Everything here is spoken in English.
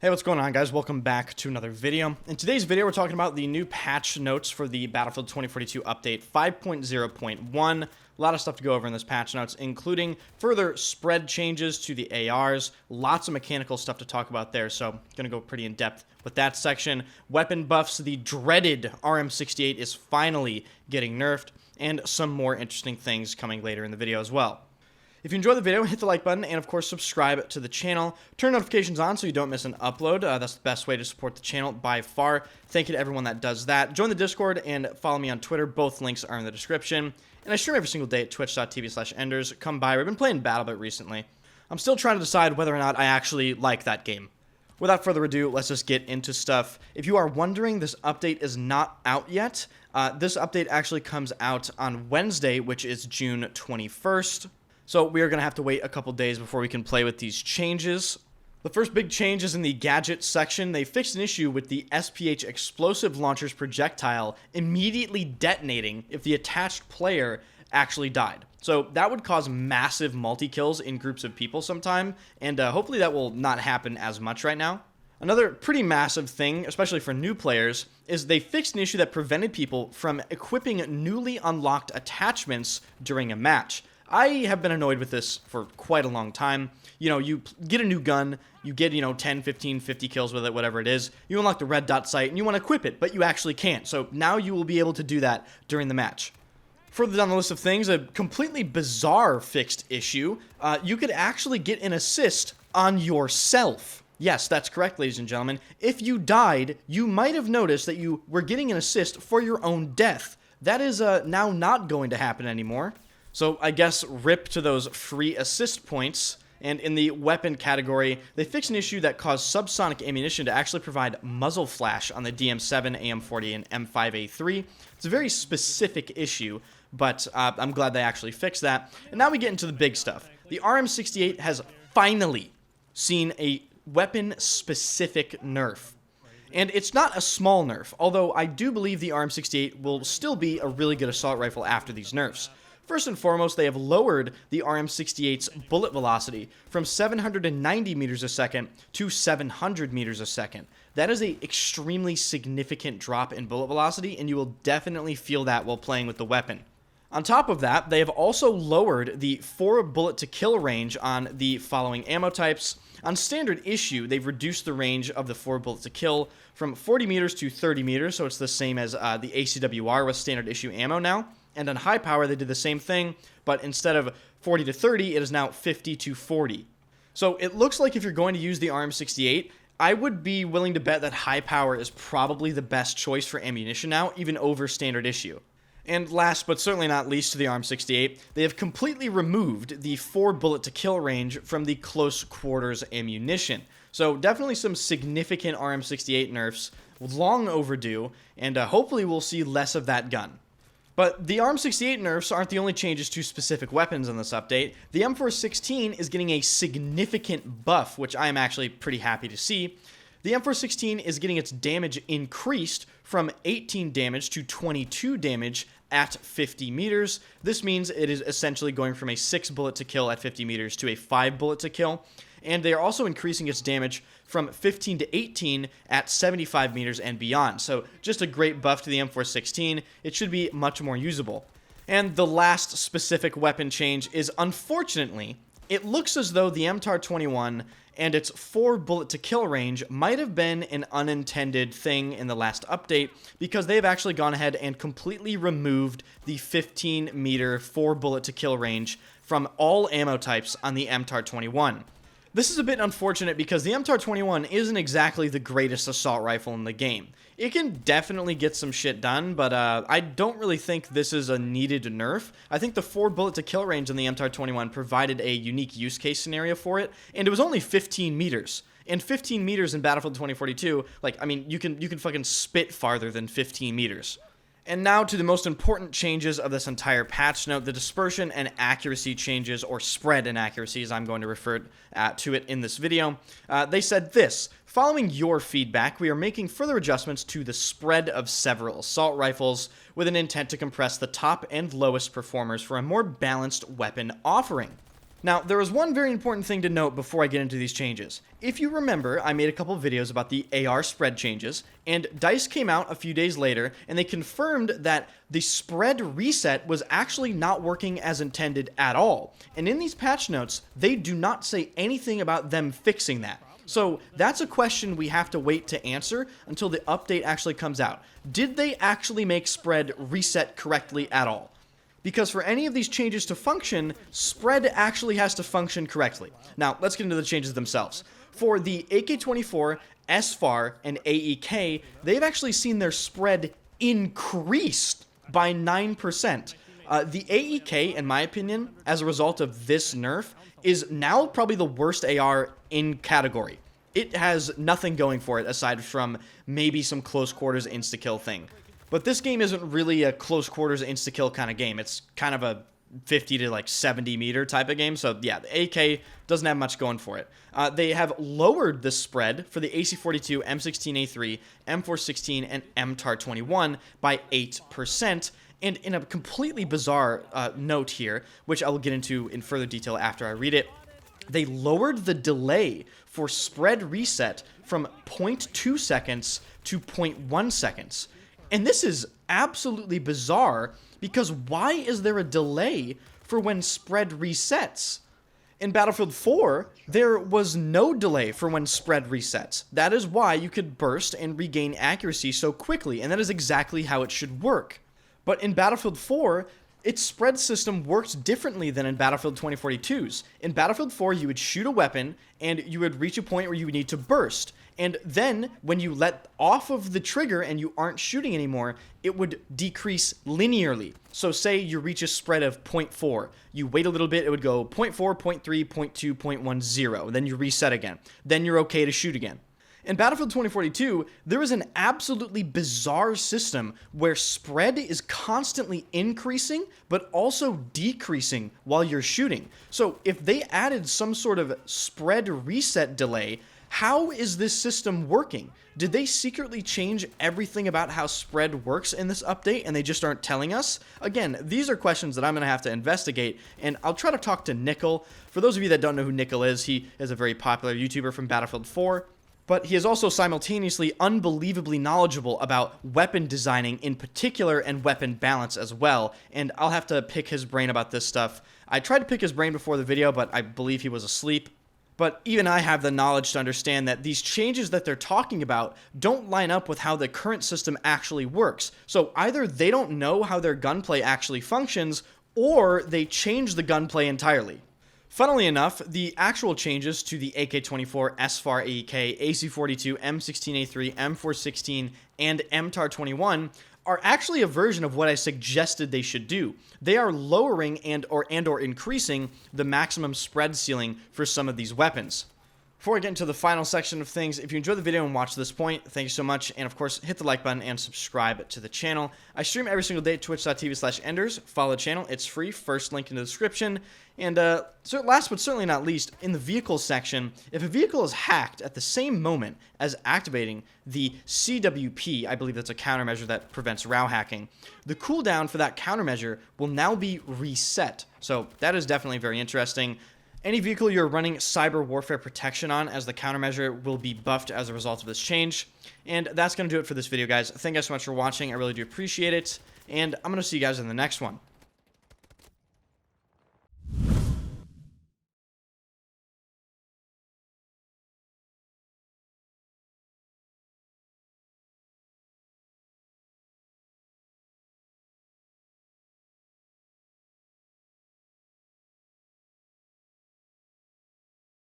Hey, what's going on, guys? Welcome back to another video. In today's video, we're talking about the new patch notes for the Battlefield 2042 update 5.0.1. A lot of stuff to go over in this patch notes, including further spread changes to the ARs, lots of mechanical stuff to talk about there, so gonna go pretty in-depth with that section. Weapon buffs, the dreaded RM68 is finally getting nerfed, and some more interesting things coming later in the video as well. If you enjoyed the video, hit the like button, and of course subscribe to the channel. Turn notifications on so you don't miss an upload. That's the best way to support the channel by far. Thank you to everyone that does that. Join the Discord and follow me on Twitter. Both links are in the description. And I stream every single day at twitch.tv/enders. Come by. We've been playing BattleBit recently. I'm still trying to decide whether or not I actually like that game. Without further ado, let's just get into stuff. If you are wondering, this update is not out yet. This update actually comes out on Wednesday, which is June 21st. So we are going to have to wait a couple days before we can play with these changes. The first big change is in the gadget section. They fixed an issue with the SPH explosive launcher's projectile immediately detonating if the attached player actually died. So that would cause massive multi-kills in groups of people sometime, and hopefully that will not happen as much right now. Another pretty massive thing, especially for new players, is they fixed an issue that prevented people from equipping newly unlocked attachments during a match. I have been annoyed with this for quite a long time. You know, you get a new gun, you get, 10, 15, 50 kills with it, whatever it is. You unlock the red dot sight, and you want to equip it, but you actually can't. So now you will be able to do that during the match. Further down the list of things, a completely bizarre fixed issue. You could actually get an assist on yourself. Yes, that's correct, ladies and gentlemen. If you died, you might have noticed that you were getting an assist for your own death. That is now not going to happen anymore. So I guess rip to those free assist points. And in the weapon category, they fixed an issue that caused subsonic ammunition to actually provide muzzle flash on the DM7, AM40, and M5A3. It's a very specific issue, but I'm glad they actually fixed that. And now we get into the big stuff. The RM68 has finally seen a weapon-specific nerf. And it's not a small nerf, although I do believe the RM68 will still be a really good assault rifle after these nerfs. First and foremost, they have lowered the RM68's bullet velocity from 790 meters a second to 700 meters a second. That is an extremely significant drop in bullet velocity, and you will definitely feel that while playing with the weapon. On top of that, they have also lowered the 4 bullet to kill range on the following ammo types. On standard issue, they've reduced the range of the 4 bullet to kill from 40 meters to 30 meters, so it's the same as the ACWR with standard issue ammo now. And on high power, they did the same thing, but instead of 40 to 30, it is now 50 to 40. So it looks like if you're going to use the RM68, I would be willing to bet that high power is probably the best choice for ammunition now, even over standard issue. And last but certainly not least to the RM68, they have completely removed the 4 bullet to kill range from the close quarters ammunition. So definitely some significant RM68 nerfs, long overdue, and hopefully we'll see less of that gun. But the RM68 nerfs aren't the only changes to specific weapons in this update. The M416 is getting a significant buff, which I am actually pretty happy to see. The M416 is getting its damage increased from 18 damage to 22 damage at 50 meters. This means it is essentially going from a 6 bullet to kill at 50 meters to a 5 bullet to kill. And they are also increasing its damage from 15 to 18 at 75 meters and beyond. So just a great buff to the M416. It should be much more usable. And the last specific weapon change is, unfortunately, it looks as though the MTAR-21 and its 4 bullet to kill range might have been an unintended thing in the last update, because they've actually gone ahead and completely removed the 15 meter 4 bullet to kill range from all ammo types on the MTAR-21. This is a bit unfortunate because the MTAR-21 isn't exactly the greatest assault rifle in the game. It can definitely get some shit done, but I don't really think this is a needed nerf. I think the 4 bullet to kill range in the MTAR-21 provided a unique use case scenario for it, and it was only 15 meters. And 15 meters in Battlefield 2042, like, I mean, you can fucking spit farther than 15 meters. And now to the most important changes of this entire patch note, the dispersion and accuracy changes, or spread and accuracy as I'm going to refer to it in this video. They said this: following your feedback, we are making further adjustments to the spread of several assault rifles with an intent to compress the top and lowest performers for a more balanced weapon offering. Now, there is one very important thing to note before I get into these changes. If you remember, I made a couple videos about the AR spread changes, and DICE came out a few days later, and they confirmed that the spread reset was actually not working as intended at all. And in these patch notes, they do not say anything about them fixing that. So that's a question we have to wait to answer until the update actually comes out. Did they actually make spread reset correctly at all? Because for any of these changes to function, spread actually has to function correctly. Now, let's get into the changes themselves. For the AK-24, SFAR, and AEK, they've actually seen their spread increased by 9%. The AEK, in my opinion, as a result of this nerf, is now probably the worst AR in category. It has nothing going for it aside from maybe some close quarters insta-kill thing. But this game isn't really a close quarters insta-kill kind of game. It's kind of a 50 to like 70 meter type of game. So yeah, the AK doesn't have much going for it. They have lowered the spread for the AC42, M16A3, M416, and MTAR21 by 8%. And in a completely bizarre note here, which I will get into in further detail after I read it, they lowered the delay for spread reset from 0.2 seconds to 0.1 seconds. And this is absolutely bizarre, because why is there a delay for when spread resets? In Battlefield 4, there was no delay for when spread resets. That is why you could burst and regain accuracy so quickly, and that is exactly how it should work. But in Battlefield 4, its spread system works differently than in Battlefield 2042's. In Battlefield 4, you would shoot a weapon, and you would reach a point where you would need to burst. And then, when you let off of the trigger and you aren't shooting anymore, it would decrease linearly. So say you reach a spread of 0.4. You wait a little bit, it would go 0.4, 0.3, 0.2, 0.10. Then you reset again. Then you're okay to shoot again. In Battlefield 2042, there is an absolutely bizarre system where spread is constantly increasing, but also decreasing while you're shooting. So if they added some sort of spread reset delay, how is this system working? Did they secretly change everything about how spread works in this update and they just aren't telling us? Again, these are questions that I'm going to have to investigate, and I'll try to talk to Nickel. For those of you that don't know who Nickel is, he is a very popular YouTuber from Battlefield 4. But he is also simultaneously unbelievably knowledgeable about weapon designing in particular and weapon balance as well, and I'll have to pick his brain about this stuff. I tried to pick his brain before the video, but I believe he was asleep. But even I have the knowledge to understand that these changes that they're talking about don't line up with how the current system actually works. So either they don't know how their gunplay actually functions, or they change the gunplay entirely. Funnily enough, the actual changes to the AK-24, SFAR AEK, AC-42, M16A3, M416, and MTAR-21 are actually a version of what I suggested they should do. They are lowering and/or increasing the maximum spread ceiling for some of these weapons. Before I get into the final section of things, if you enjoyed the video and watched to this point, thank you so much, and of course, hit the like button and subscribe to the channel. I stream every single day at twitch.tv/enders. Follow the channel, it's free, first link in the description. And so last but certainly not least, in the vehicle section, if a vehicle is hacked at the same moment as activating the CWP, I believe that's a countermeasure that prevents RAW hacking, the cooldown for that countermeasure will now be reset. So that is definitely very interesting. Any vehicle you're running cyber warfare protection on as the countermeasure will be buffed as a result of this change. And that's going to do it for this video, guys. Thank you guys so much for watching. I really do appreciate it. And I'm going to see you guys in the next one.